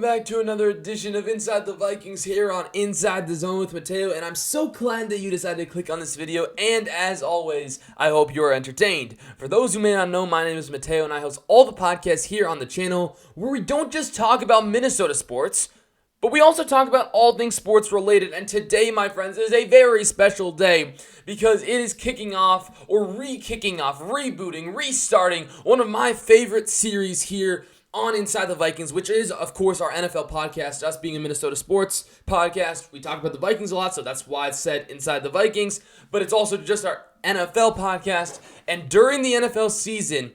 welcome back to another edition of Inside the Vikings here on Inside the Zone with Mateo, and I'm so glad that you decided to click on this video, and as always, I hope you're entertained. For those who may not know, my name is Mateo, and I host all the podcasts here on the channel, where we don't just talk about Minnesota sports, but we also talk about all things sports related, and today, my friends, is a very special day, because it is kicking off, or re-kicking off, rebooting, restarting, one of my favorite series here on Inside the Vikings, which is, of course, our NFL podcast. Us being a Minnesota sports podcast, we talk about the Vikings a lot, so that's why it's said Inside the Vikings, but it's also just our NFL podcast, and during the NFL season,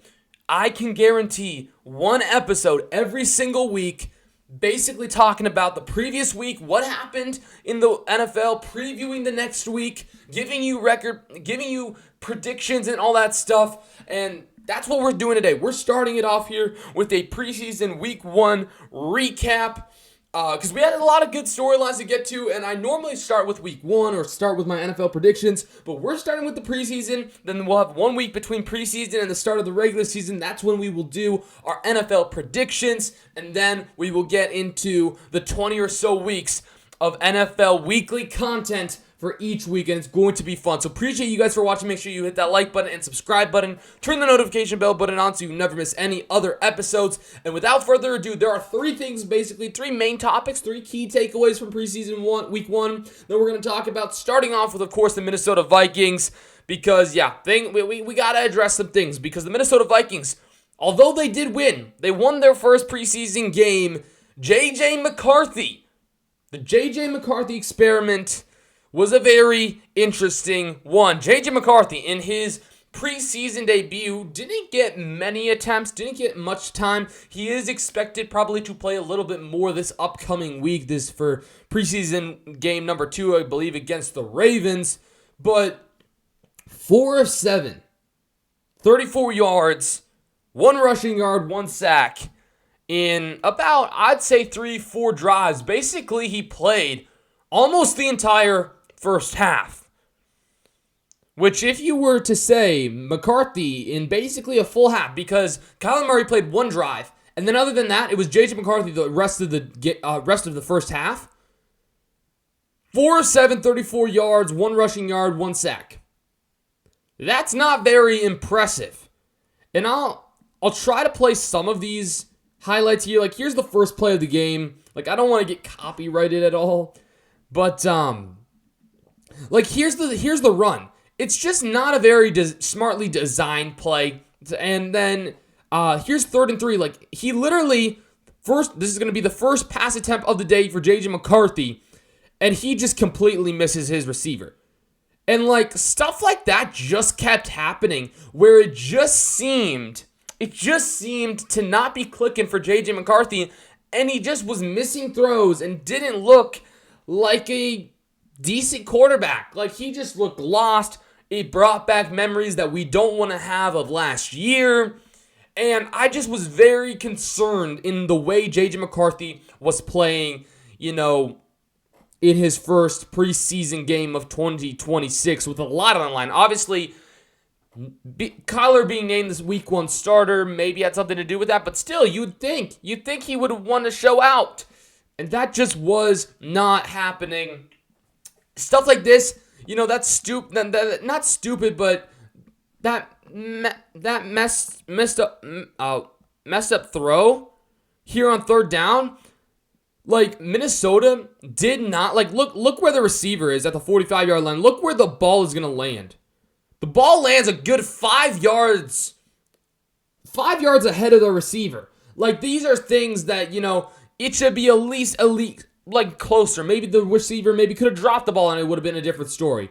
I can guarantee one episode every single week, basically talking about the previous week, what happened in the NFL, previewing the next week, giving you predictions and all that stuff, and that's what we're doing today. We're starting it off here with a preseason week 1 recap because we had a lot of good storylines to get to, and I normally start with week 1 or start with my NFL predictions, but we're starting with the preseason. Then we'll have 1 week between preseason and the start of the regular season. That's when we will do our NFL predictions, and then we will get into the 20 or so weeks of NFL weekly content for each week, and it's going to be fun. So appreciate you guys for watching. Make sure you hit that like button and subscribe button. Turn the notification bell button on so you never miss any other episodes. And without further ado, there are 3 things, basically 3 main topics, 3 key takeaways from preseason week 1 that we're going to talk about. Starting off with, of course, the Minnesota Vikings, because we got to address some things, because the Minnesota Vikings, although they did win, they won their first preseason game. J.J. McCarthy, the J.J. McCarthy experiment was a very interesting one. J.J. McCarthy, in his preseason debut, didn't get many attempts, didn't get much time. He is expected probably to play a little bit more this upcoming week, this for preseason game number 2, I believe, against the Ravens. But 4 of 7, 34 yards, 1 rushing yard, 1 sack in about, I'd say, 3-4 drives. Basically, he played almost the entire first half, which if you were to say McCarthy in basically a full half, because Kyler Murray played 1 drive, and then other than that, it was J.J. McCarthy the rest of the first half. 4 of 7, 34 yards, 1 rushing yard, 1 sack. That's not very impressive. And I'll try to play some of these highlights here. Like, here's the first play of the game. Like, I don't want to get copyrighted at all, but like, here's the run. It's just not a very smartly designed play. And then here's 3rd and 3. Like, he literally this is going to be the first pass attempt of the day for J.J. McCarthy, and he just completely misses his receiver. And like, stuff like that just kept happening, where it just seemed to not be clicking for J.J. McCarthy, and he just was missing throws and didn't look like a decent quarterback. Like, he just looked lost. It brought back memories that we don't want to have of last year. And I just was very concerned in the way J.J. McCarthy was playing, in his first preseason game of 2026 with a lot on the line. Obviously, Kyler being named this week 1 starter maybe had something to do with that, but still, you'd think he would have won to show out. And that just was not happening. Stuff like this, that's stupid. Not stupid, but that messed up throw here on 3rd down. Like, Minnesota did not, like, look where the receiver is at the 45-yard line. Look where the ball is going to land. The ball lands a good 5 yards ahead of the receiver. Like, these are things that, it should be at least like closer. Maybe the receiver could have dropped the ball and it would have been a different story.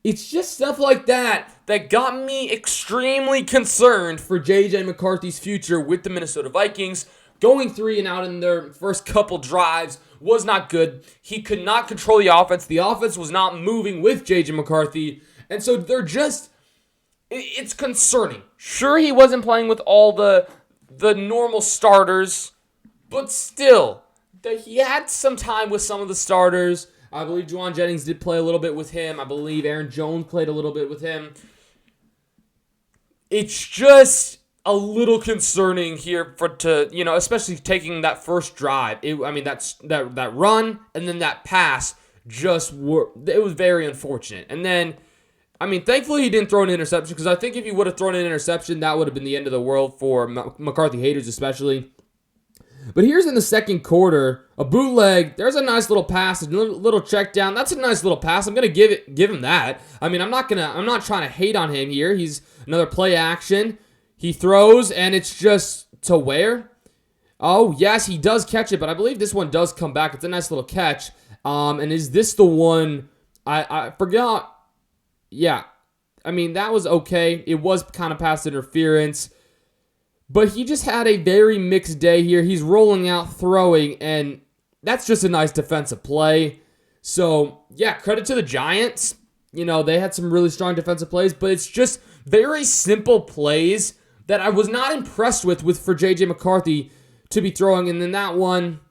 It's just stuff like that got me extremely concerned for J.J. McCarthy's future with the Minnesota Vikings. Going 3 and out in their first couple drives was not good. He could not control the offense. The offense was not moving with J.J. McCarthy. And so it's concerning. Sure, he wasn't playing with all the normal starters, but still, he had some time with some of the starters. I believe Juwan Jennings did play a little bit with him. I believe Aaron Jones played a little bit with him. It's just a little concerning here especially taking that first drive. That run and then that pass it was very unfortunate. And then, thankfully he didn't throw an interception, because I think if he would have thrown an interception, that would have been the end of the world for McCarthy haters especially. But here's in the second quarter, a bootleg. There's a nice little pass, a little check down. That's a nice little pass. I'm gonna give him that. I'm not trying to hate on him here. He's another play action. He throws, and it's just to where? Oh, yes, he does catch it, but I believe this one does come back. It's a nice little catch. And is this the one? I forgot. Yeah. That was okay. It was kind of pass interference. But he just had a very mixed day here. He's rolling out, throwing, and that's just a nice defensive play. So, yeah, credit to the Giants. They had some really strong defensive plays, but it's just very simple plays that I was not impressed with for J.J. McCarthy to be throwing. And then that one,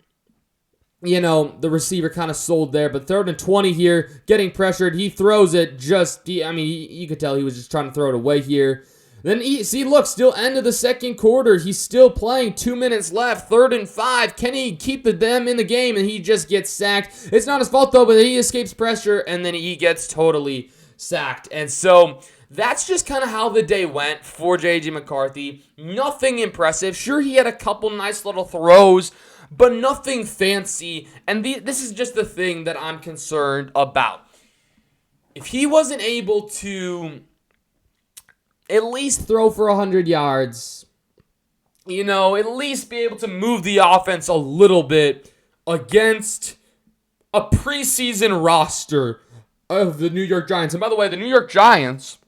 the receiver kind of sold there. But 3rd and 20 here, getting pressured. He throws it you could tell he was just trying to throw it away here. Then, still end of the second quarter. He's still playing. 2 minutes left. 3rd and 5. Can he keep them in the game? And he just gets sacked. It's not his fault, though, but he escapes pressure, and then he gets totally sacked. And so that's just kind of how the day went for J.J. McCarthy. Nothing impressive. Sure, he had a couple nice little throws, but nothing fancy. And this is just the thing that I'm concerned about. If he wasn't able to at least throw for 100 yards, at least be able to move the offense a little bit against a preseason roster of the New York Giants. And by the way, the New York Giants,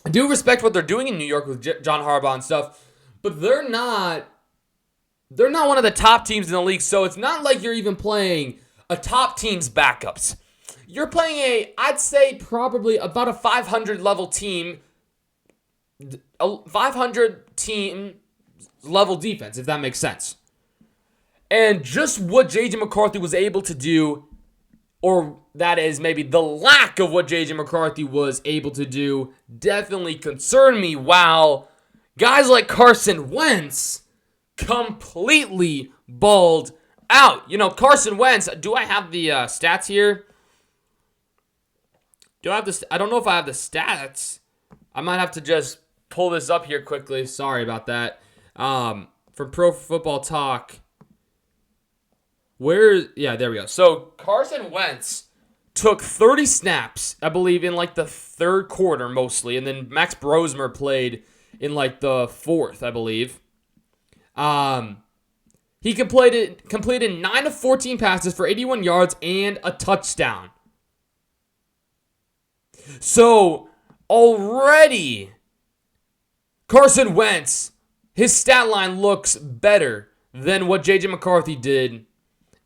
I do respect what they're doing in New York with John Harbaugh and stuff, but they're not one of the top teams in the league, so it's not like you're even playing a top team's backups. You're playing I'd say probably about a 500 level team, a 500 team level defense, if that makes sense. And just what J.J. McCarthy was able to do, or that is maybe the lack of what J.J. McCarthy was able to do, definitely concerned me, while guys like Carson Wentz completely balled out. Carson Wentz, do I have the stats here? I don't know if I have the stats. I might have to just pull this up here quickly. Sorry about that. From Pro Football Talk. Yeah, there we go. So Carson Wentz took 30 snaps, I believe, in the third quarter mostly, and then Max Brosmer played in the fourth, I believe. He completed 9 of 14 passes for 81 yards and a touchdown. So already, Carson Wentz, his stat line looks better than what J.J. McCarthy did.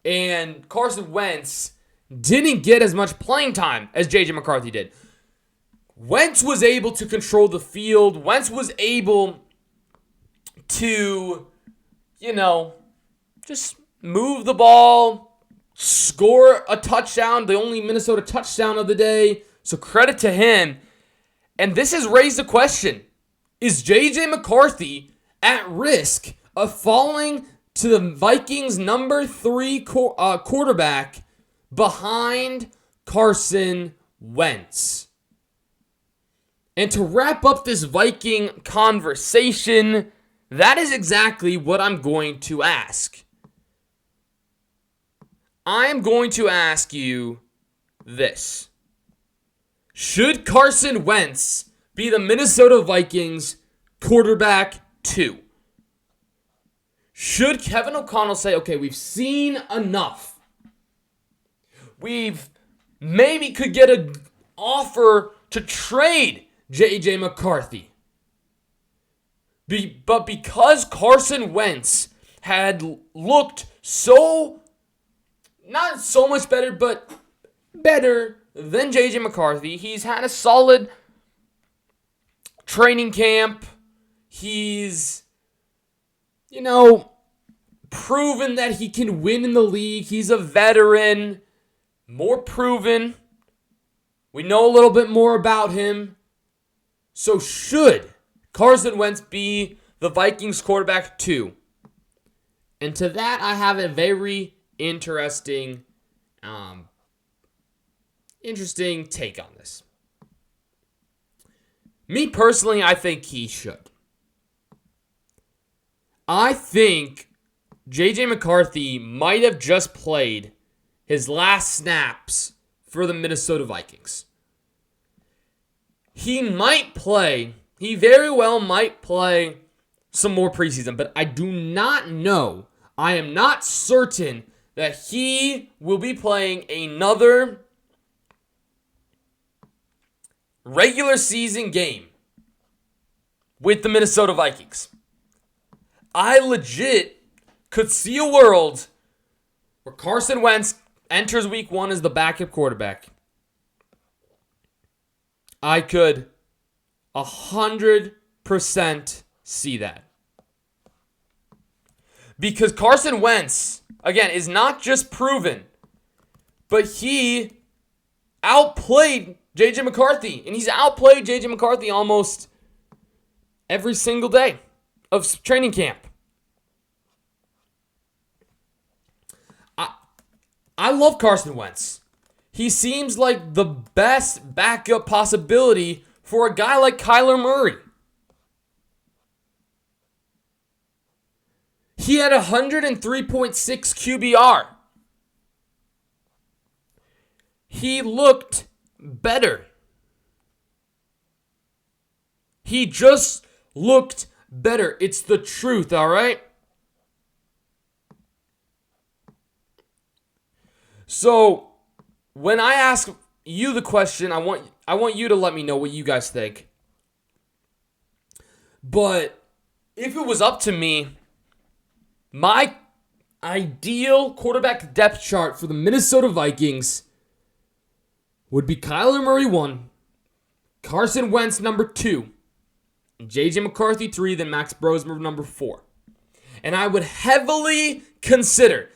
And Carson Wentz didn't get as much playing time as J.J. McCarthy did. Wentz was able to control the field. Wentz was able to, just move the ball, score a touchdown, the only Minnesota touchdown of the day. So credit to him. And this has raised the question, is J.J. McCarthy at risk of falling to the Vikings' number 3 quarterback behind Carson Wentz? And to wrap up this Viking conversation, that is exactly what I'm going to ask. I'm going to ask you this. Should Carson Wentz be the Minnesota Vikings quarterback 2? Should Kevin O'Connell say, okay, we've seen enough. We've maybe could get an offer to trade J.J. McCarthy. But because Carson Wentz had looked not so much better, but better than J.J. McCarthy, he's had a solid training camp. He's, proven that he can win in the league. He's a veteran, more proven. We know a little bit more about him. So should Carson Wentz be the Vikings quarterback 2. And to that, I have a very interesting take on this. Me personally, I think he should. I think J.J. McCarthy might have just played his last snaps for the Minnesota Vikings. He very well might play some more preseason, but I do not know. I am not certain that he will be playing another regular season game with the Minnesota Vikings. I legit could see a world where Carson Wentz enters week 1 as the backup quarterback. I could 100% see that. Because Carson Wentz, again, is not just proven, but he outplayed J.J. McCarthy. And he's outplayed J.J. McCarthy almost every single day of training camp. I love Carson Wentz. He seems like the best backup possibility for a guy like Kyler Murray. He had 103.6 QBR. He looked better. He just looked better. It's the truth, all right? So, when I ask you the question, I want you to let me know what you guys think. But if it was up to me, my ideal quarterback depth chart for the Minnesota Vikings would be Kyler Murray 1, Carson Wentz number 2, J.J. McCarthy 3, then Max Brosmer number 4. And I would heavily consider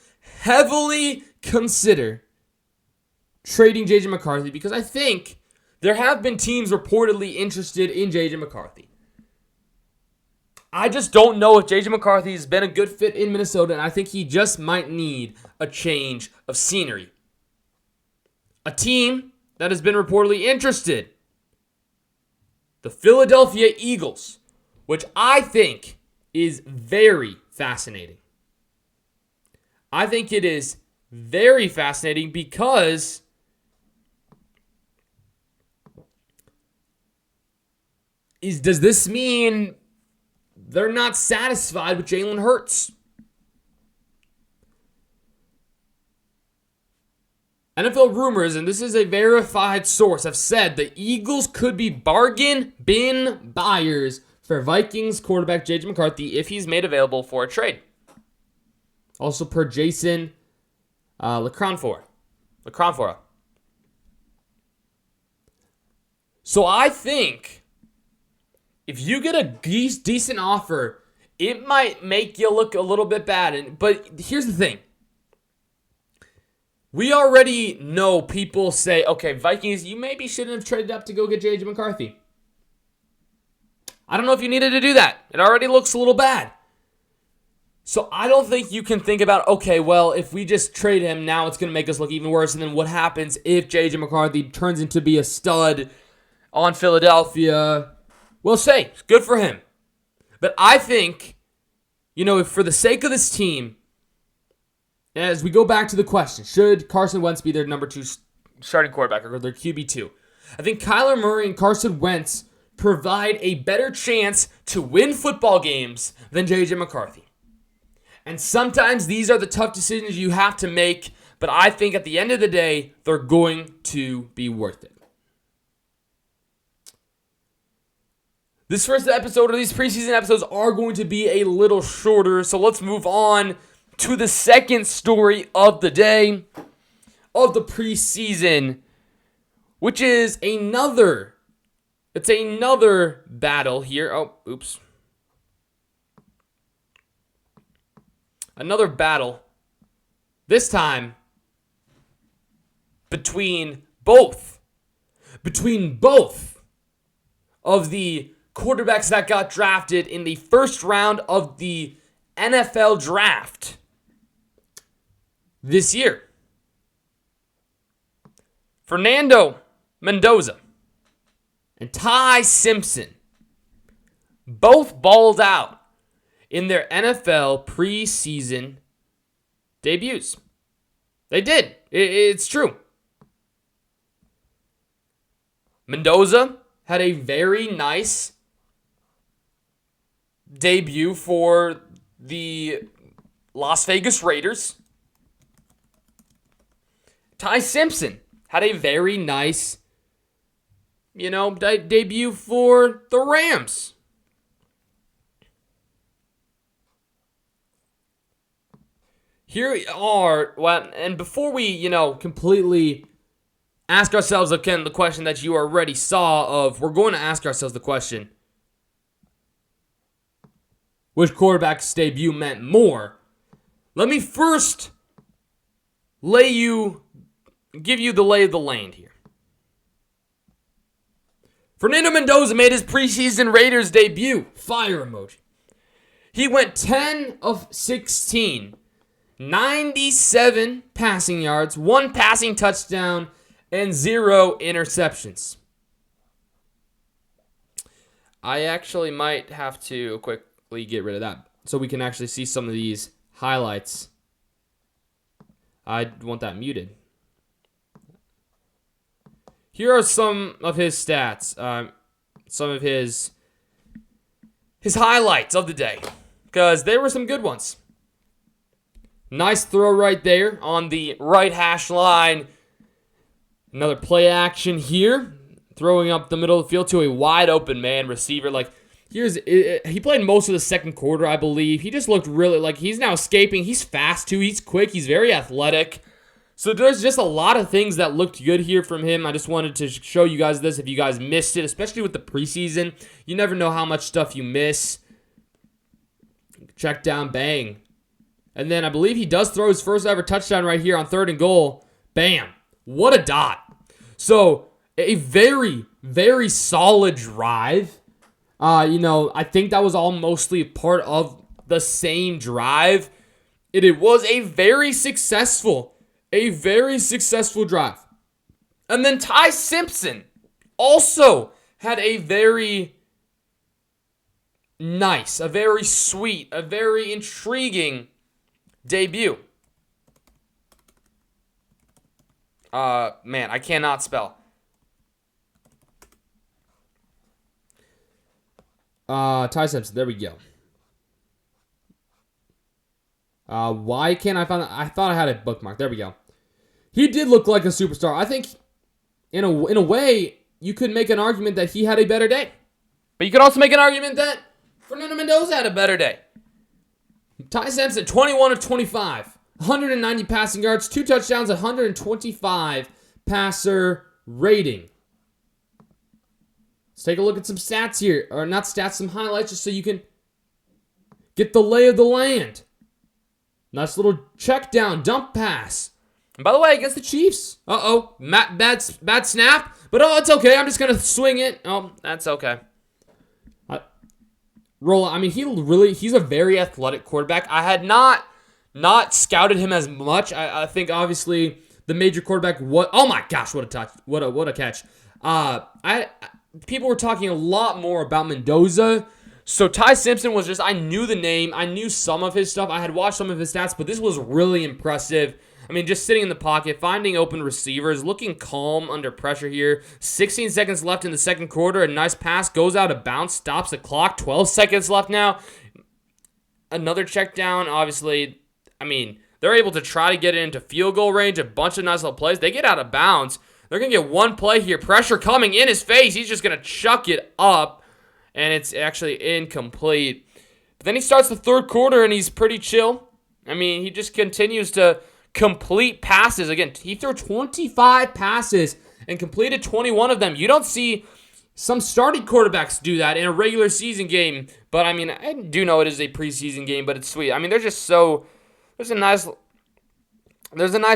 trading J.J. McCarthy because I think there have been teams reportedly interested in J.J. McCarthy. I just don't know if J.J. McCarthy has been a good fit in Minnesota, and I think he just might need a change of scenery. A team that has been reportedly interested, the Philadelphia Eagles, which I think is very fascinating. I think it is very fascinating because does this mean they're not satisfied with Jalen Hurts? NFL rumors, and this is a verified source, have said the Eagles could be bargain bin buyers for Vikings quarterback J.J. McCarthy if he's made available for a trade. Also per Jason LaCronfora. So I think if you get a decent offer, it might make you look a little bit bad. But here's the thing. We already know people say, okay, Vikings, you maybe shouldn't have traded up to go get J.J. McCarthy. I don't know if you needed to do that. It already looks a little bad. So I don't think you can think about, okay, well, if we just trade him, now it's going to make us look even worse. And then what happens if J.J. McCarthy turns into be a stud on Philadelphia? Well, say, good for him. But I think, if for the sake of this team, as we go back to the question, should Carson Wentz be their number 2 starting quarterback or their QB2? I think Kyler Murray and Carson Wentz provide a better chance to win football games than J.J. McCarthy. And sometimes these are the tough decisions you have to make, but I think at the end of the day, they're going to be worth it. This first episode, or these preseason episodes, are going to be a little shorter, so let's move on to the second story of the day, of the preseason, which is another battle here. Oh, oops. Another battle, this time between both of the quarterbacks that got drafted in the first round of the NFL draft this year. Fernando, Mendoza, and Ty Simpson both balled out in their NFL preseason debuts. They did. It's true. Mendoza had a very nice debut for the Las Vegas Raiders. Ty Simpson had a very nice, debut for the Rams. Here are, and before we, completely ask ourselves again the question that you already saw of, we're going to ask ourselves the question, which quarterback's debut meant more? Let me first give you the lay of the land here. Fernando Mendoza made his preseason Raiders debut. Fire emoji. He went 10 of 16. 97 passing yards, 1 passing touchdown, and 0 interceptions. I actually might have to quickly get rid of that so we can actually see some of these highlights. I want that muted. Here are some of his stats, some of his highlights of the day, because there were some good ones. Nice throw right there on the right hash line. Another play action here. Throwing up the middle of the field to a wide open man receiver. He played most of the second quarter, I believe. He just looked really he's now escaping. He's fast too. He's quick. He's very athletic. So there's just a lot of things that looked good here from him. I just wanted to show you guys this if you guys missed it, especially with the preseason. You never know how much stuff you miss. Check down, bang. And then I believe he does throw his first ever touchdown right here on 3rd and goal. Bam. What a dot. So, a very, very solid drive. I think that was all mostly part of the same drive. It was a very successful drive. And then Ty Simpson also had a very nice, a very sweet, a very intriguing debut. Man, I cannot spell. Ty Simpson, there we go. Why can't I find it? I thought I had it bookmarked. There we go. He did look like a superstar. I think, in a way, you could make an argument that he had a better day. But you could also make an argument that Fernando Mendoza had a better day. Ty Simpson, 21 of 25. 190 passing yards, 2 touchdowns, 125 passer rating. Let's take a look at some stats here. Or not stats, some highlights just so you can get the lay of the land. Nice little check down, dump pass. And by the way, against the Chiefs. Bad snap. But it's okay. I'm just going to swing it. Oh, that's okay. He's a very athletic quarterback. I had not scouted him as much. I think obviously the major quarterback. Oh my gosh! What a touch! What a catch! People were talking a lot more about Mendoza. So Ty Simpson was just. I knew the name. I knew some of his stuff. I had watched some of his stats, but this was really impressive. Just sitting in the pocket, finding open receivers, looking calm under pressure here. 16 seconds left in the second quarter. A nice pass goes out of bounds, stops the clock. 12 seconds left now. Another check down. Obviously, they're able to try to get it into field goal range. A bunch of nice little plays. They get out of bounds. They're going to get one play here. Pressure coming in his face. He's just going to chuck it up, and it's actually incomplete. But then he starts the third quarter, and he's pretty chill. He just continues to complete passes. Again, he threw 25 passes and completed 21 of them. You don't see some starting quarterbacks do that in a regular season game. But, I do know it is a preseason game, but it's sweet. They're just so... There's a nice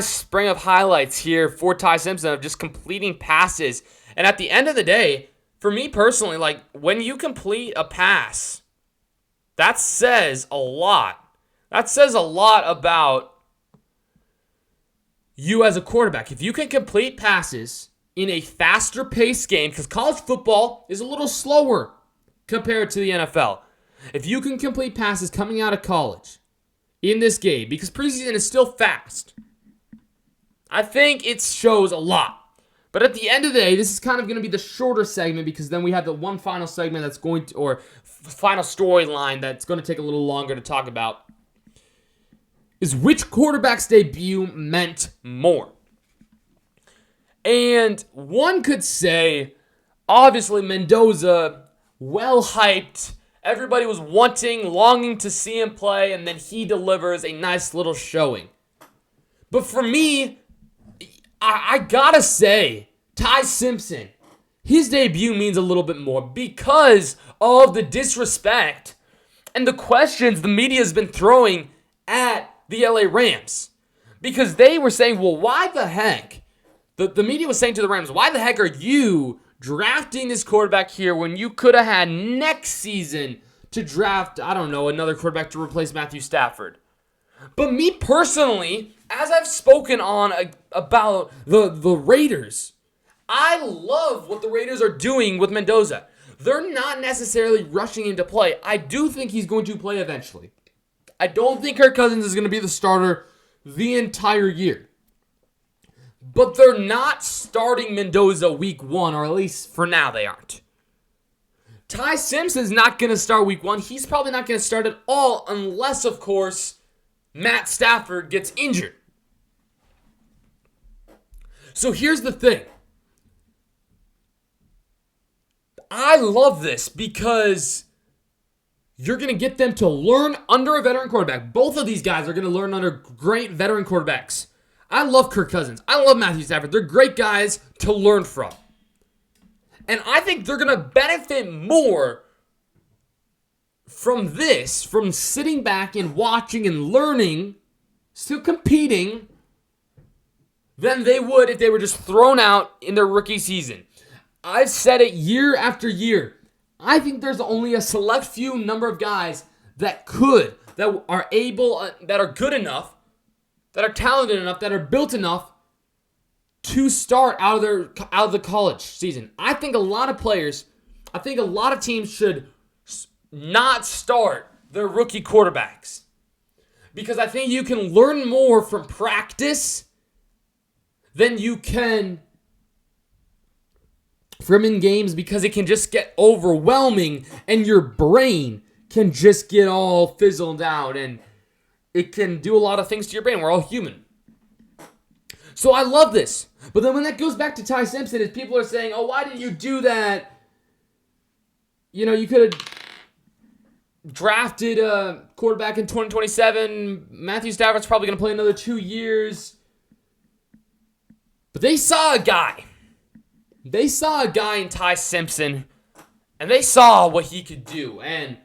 spring of highlights here for Ty Simpson of just completing passes. And at the end of the day, for me personally, like, when you complete a pass, that says a lot. That says a lot about you as a quarterback. If you can complete passes in a faster paced game, because college football is a little slower compared to the NFL. If you can complete passes coming out of college in this game, because preseason is still fast, I think it shows a lot. But at the end of the day, this is kind of going to be the shorter segment, because then we have the one final segment that's going to, or final storyline that's going to take a little longer to talk about, is which quarterback's debut meant more. And one could say, obviously, Mendoza, well hyped. Everybody was longing to see him play, and then he delivers a nice little showing. But for me, I gotta say, Ty Simpson, his debut means a little bit more because of the disrespect and the questions the media has been throwing at the LA Rams. Because they were saying, well, why the heck? The media was saying to the Rams, why the heck are you drafting this quarterback here when you could have had next season to draft, I don't know, another quarterback to replace Matthew Stafford? But me personally, as I've spoken on about the Raiders, I love what the Raiders are doing with Mendoza. They're not necessarily rushing him to play. I do think he's going to play eventually. I don't think Kirk Cousins is going to be the starter the entire year. But they're not starting Mendoza week 1, or at least for now they aren't. Ty Simpson's not going to start week 1. He's probably not going to start at all unless, of course, Matt Stafford gets injured. So here's the thing. I love this because you're going to get them to learn under a veteran quarterback. Both of these guys are going to learn under great veteran quarterbacks. I love Kirk Cousins. I love Matthew Stafford. They're great guys to learn from. And I think they're going to benefit more from this, from sitting back and watching and learning, still competing, than they would if they were just thrown out in their rookie season. I've said it year after year. I think there's only a select few number of guys that are able, that are good enough, that are talented enough, that are built enough to start out of the college season. I think a lot of teams should not start their rookie quarterbacks, because I think you can learn more from practice than you can from in games, because it can just get overwhelming and your brain can just get all fizzled out and it can do a lot of things to your brain. We're all human. So I love this. But then when that goes back to Ty Simpson, is people are saying, oh, why didn't you do that? You know, you could have drafted a quarterback in 2027. Matthew Stafford's probably going to play another 2 years. But they saw a guy. They saw a guy in Ty Simpson, and they saw what he could do. And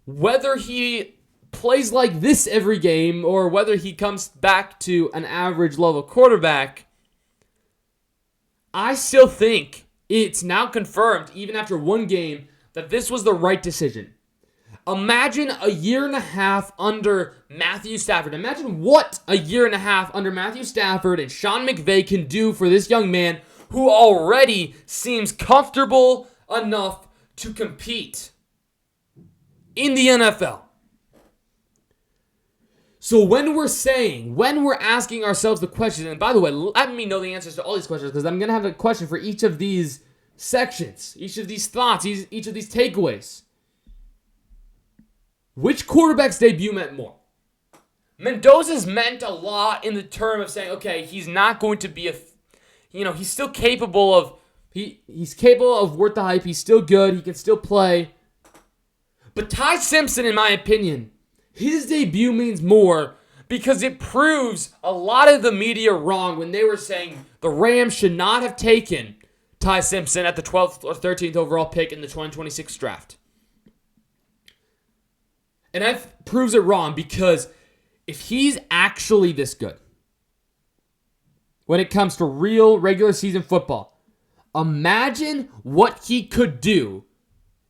whether he plays like this every game or whether he comes back to an average level quarterback, I still think it's now confirmed, even after one game, that this was the right decision. Imagine a year and a half under Matthew Stafford. Imagine what a year and a half under Matthew Stafford and Sean McVay can do for this young man who already seems comfortable enough to compete in the NFL. So when we're asking ourselves the questions, and by the way, let me know the answers to all these questions, because I'm going to have a question for each of these sections, each of these thoughts, each of these takeaways. Which quarterback's debut meant more? Mendoza's meant a lot in the term of saying, okay, he's not going to be he's still capable of, he's capable of worth the hype. He's still good. He can still play. But Ty Simpson, in my opinion, his debut means more because it proves a lot of the media wrong when they were saying the Rams should not have taken Ty Simpson at the 12th or 13th overall pick in the 2026 draft. And that proves it wrong, because if he's actually this good when it comes to real regular season football, Imagine what he could do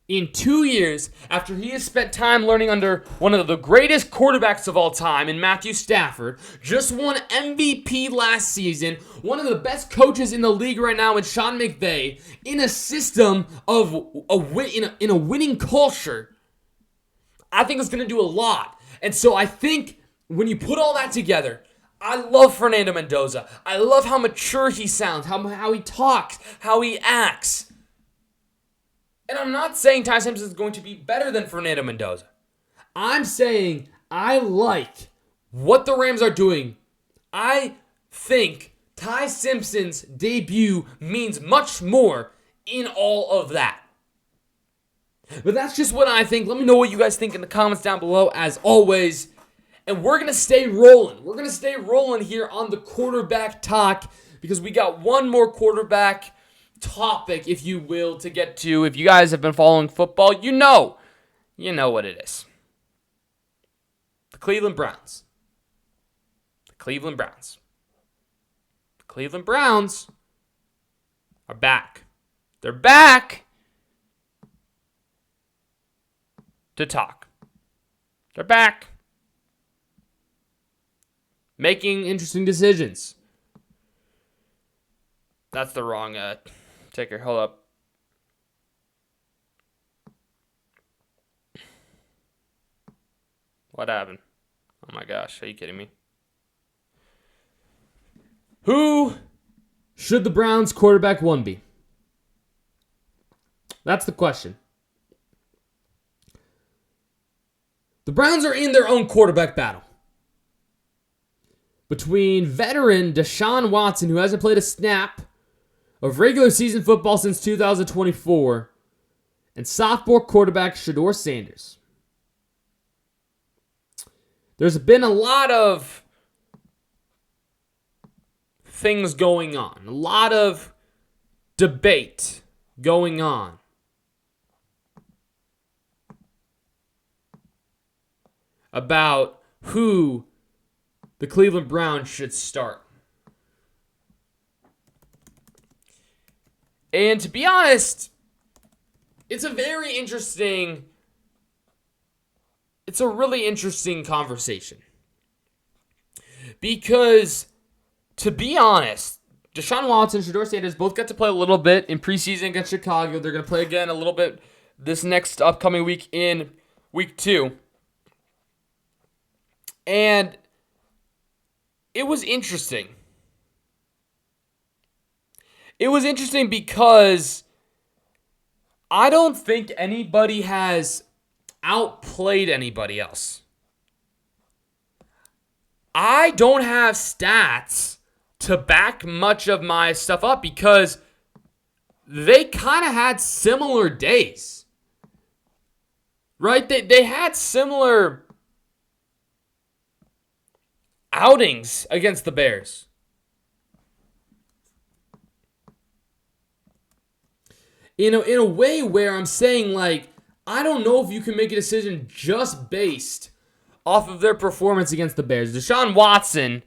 in 2 years after he has spent time learning under one of the greatest quarterbacks of all time in Matthew Stafford, just won MVP last season, one of the best coaches in the league right now in Sean McVay, in a system of in a winning culture. I think it's going to do a lot. And so I think when you put all that together, I love Fernando Mendoza. I love how mature he sounds, how he talks, how he acts. And I'm not saying Ty Simpson is going to be better than Fernando Mendoza. I'm saying I like what the Rams are doing. I think Ty Simpson's debut means much more in all of that. But that's just what I think. Let me know what you guys think in the comments down below, as always. And we're going to stay rolling. We're going to stay rolling here on the quarterback talk because we got one more quarterback topic, if you will, to get to. If you guys have been following football, you know what it is. The Cleveland Browns. The Cleveland Browns. The Cleveland Browns are back. They're back to talk. They're back. Making interesting decisions. That's the wrong ticker. Hold up. What happened? Oh my gosh, are you kidding me? Who should the Browns quarterback one be? That's the question. The Browns are in their own quarterback battle between veteran Deshaun Watson, who hasn't played a snap of regular season football since 2024, and sophomore quarterback Shedeur Sanders. There's been a lot of things going on, a lot of debate going on about who the Cleveland Browns should start. And to be honest, it's a really interesting conversation. Because, to be honest, Deshaun Watson and Shedeur Sanders both got to play a little bit in preseason against Chicago. They're going to play again a little bit this next upcoming week in week 2. And it was interesting. It was interesting because I don't think anybody has outplayed anybody else. I don't have stats to back much of my stuff up because they kind of had similar days. Right? They had similar outings against the Bears. In a way where I'm saying, like, I don't know if you can make a decision just based off of their performance against the Bears. Deshaun Watson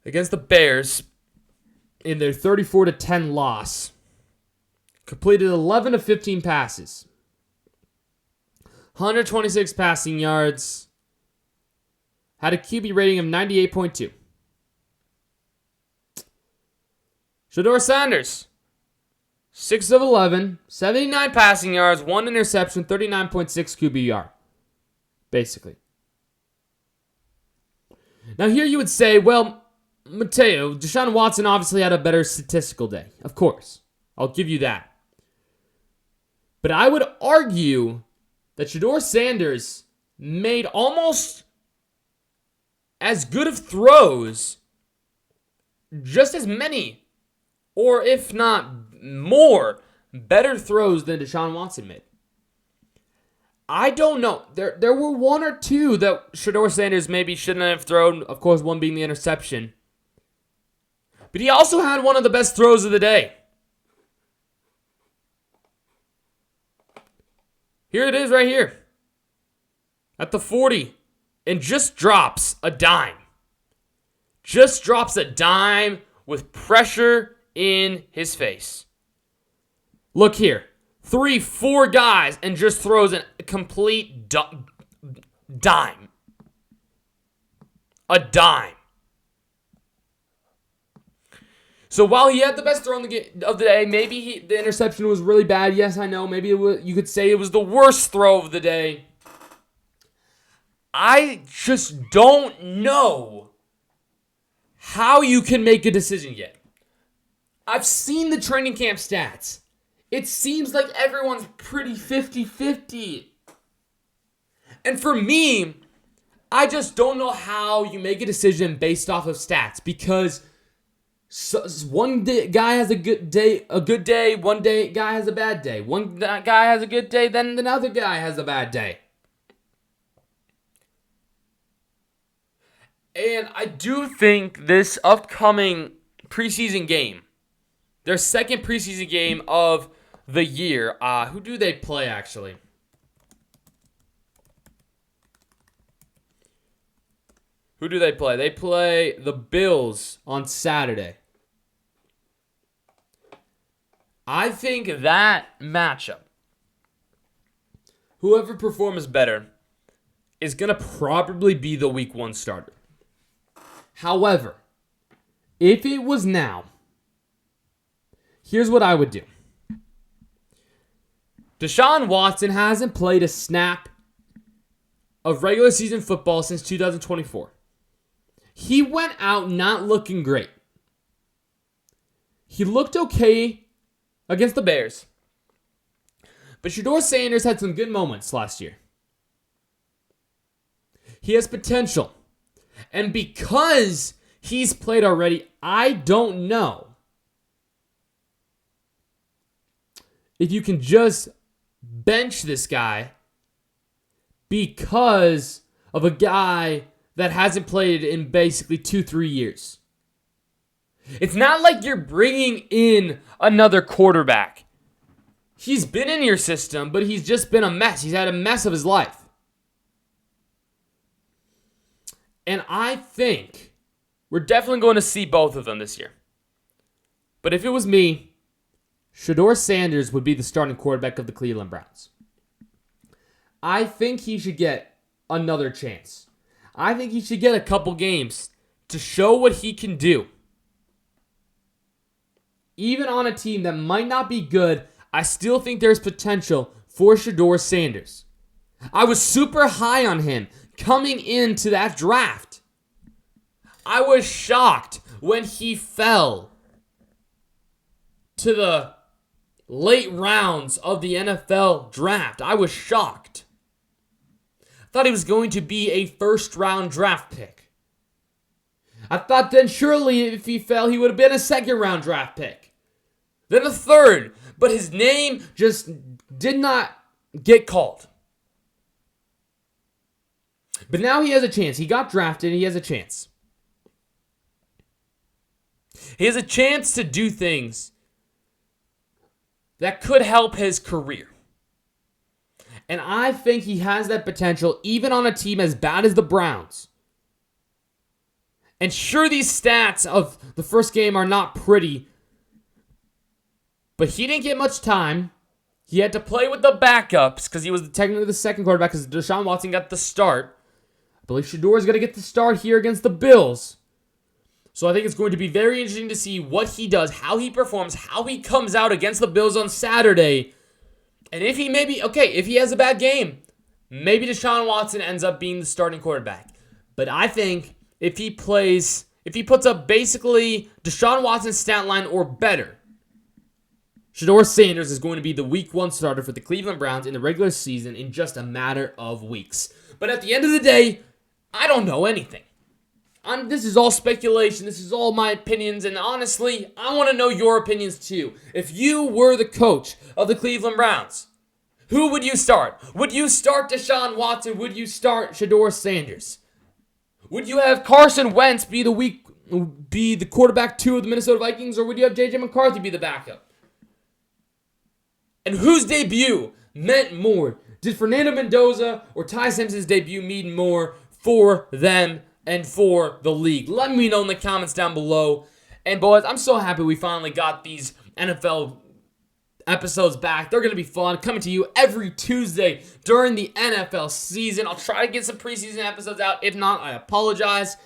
against the Bears in their 34-10 loss completed 11 of 15 passes, 126 passing yards, had a QB rating of 98.2. Shedeur Sanders, 6 of 11, 79 passing yards, 1 interception, 39.6 QBR. Basically. Now here you would say, well, Mateo, Deshaun Watson obviously had a better statistical day. Of course. I'll give you that. But I would argue that Shedeur Sanders made almost as good of throws, just as many, or if not more, better throws than Deshaun Watson made. I don't know. There were one or two that Shedeur Sanders maybe shouldn't have thrown, of course, one being the interception. But he also had one of the best throws of the day. Here it is right here. At the 40. And just drops a dime. Just drops a dime with pressure in his face. Look here. 3, 4 guys and just throws a complete dime. A dime. So while he had the best throw of the day, maybe the interception was really bad. Yes, I know. Maybe you could say it was the worst throw of the day. I just don't know how you can make a decision yet. I've seen the training camp stats. It seems like everyone's pretty 50-50. And for me, I just don't know how you make a decision based off of stats, because one guy has a good day, one day guy has a bad day. One guy has a good day, then another guy has a bad day. And I do think this upcoming preseason game, their second preseason game of the year, who do they play actually? Who do they play? They play the Bills on Saturday. I think that matchup, whoever performs better, is going to probably be the week 1 starter. However, if it was now, here's what I would do. Deshaun Watson hasn't played a snap of regular season football since 2024. He went out not looking great. He looked okay against the Bears. But Shedeur Sanders had some good moments last year. He has potential. And because he's played already, I don't know if you can just bench this guy because of a guy that hasn't played in basically 2-3 years. It's not like you're bringing in another quarterback. He's been in your system, but he's just been a mess. He's had a mess of his life. And I think we're definitely going to see both of them this year. But if it was me, Shedeur Sanders would be the starting quarterback of the Cleveland Browns. I think he should get another chance. I think he should get a couple games to show what he can do. Even on a team that might not be good, I still think there's potential for Shedeur Sanders. I was super high on him coming into that draft. I was shocked when he fell to the late rounds of the NFL draft. I was shocked. I thought he was going to be a first-round draft pick. I thought then surely if he fell, he would have been a second-round draft pick. Then a third. But his name just did not get called. But now he has a chance. He got drafted and he has a chance. He has a chance to do things that could help his career. And I think he has that potential even on a team as bad as the Browns. And sure, these stats of the first game are not pretty, but he didn't get much time. He had to play with the backups because he was technically the second quarterback because Deshaun Watson got the start. I believe Shedeur is going to get the start here against the Bills. So I think it's going to be very interesting to see what he does, how he performs, how he comes out against the Bills on Saturday. And if he has a bad game, maybe Deshaun Watson ends up being the starting quarterback. But I think if he puts up basically Deshaun Watson's stat line or better, Shedeur Sanders is going to be the week 1 starter for the Cleveland Browns in the regular season in just a matter of weeks. But at the end of the day, I don't know anything. This is all speculation. This is all my opinions. And honestly, I want to know your opinions too. If you were the coach of the Cleveland Browns, who would you start? Would you start Deshaun Watson? Would you start Shedeur Sanders? Would you have Carson Wentz be the quarterback 2 of the Minnesota Vikings? Or would you have J.J. McCarthy be the backup? And whose debut meant more? Did Fernando Mendoza or Ty Simpson's debut mean more for them and for the league? Let me know in the comments down below. And boys, I'm so happy we finally got these NFL episodes back. They're going to be fun, coming to you every Tuesday during the NFL season. I'll try to get some preseason episodes out. If not, I apologize.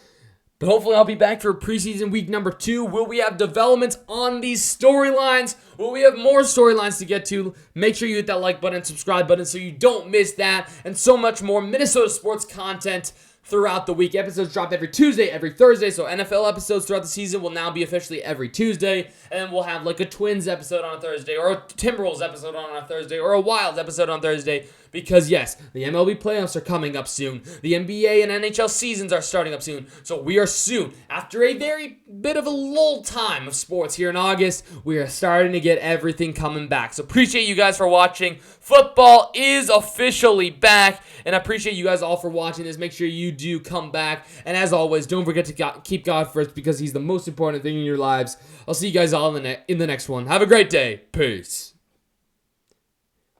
But hopefully I'll be back for preseason week number 2. Will we have developments on these storylines? Will we have more storylines to get to? Make sure you hit that like button, subscribe button so you don't miss that. And so much more Minnesota sports content throughout the week. Episodes drop every Tuesday, every Thursday. So NFL episodes throughout the season will now be officially every Tuesday. And we'll have like a Twins episode on a Thursday, or a Timberwolves episode on a Thursday, or a Wilds episode on Thursday. Because yes, the MLB playoffs are coming up soon. The NBA and NHL seasons are starting up soon. So we are soon, after a very bit of a lull time of sports here in August, we are starting to get everything coming back. So appreciate you guys for watching. Football is officially back. And I appreciate you guys all for watching this. Make sure you do come back. And as always, don't forget to keep God first, because He's the most important thing in your lives. I'll see you guys all in the next one. Have a great day. Peace.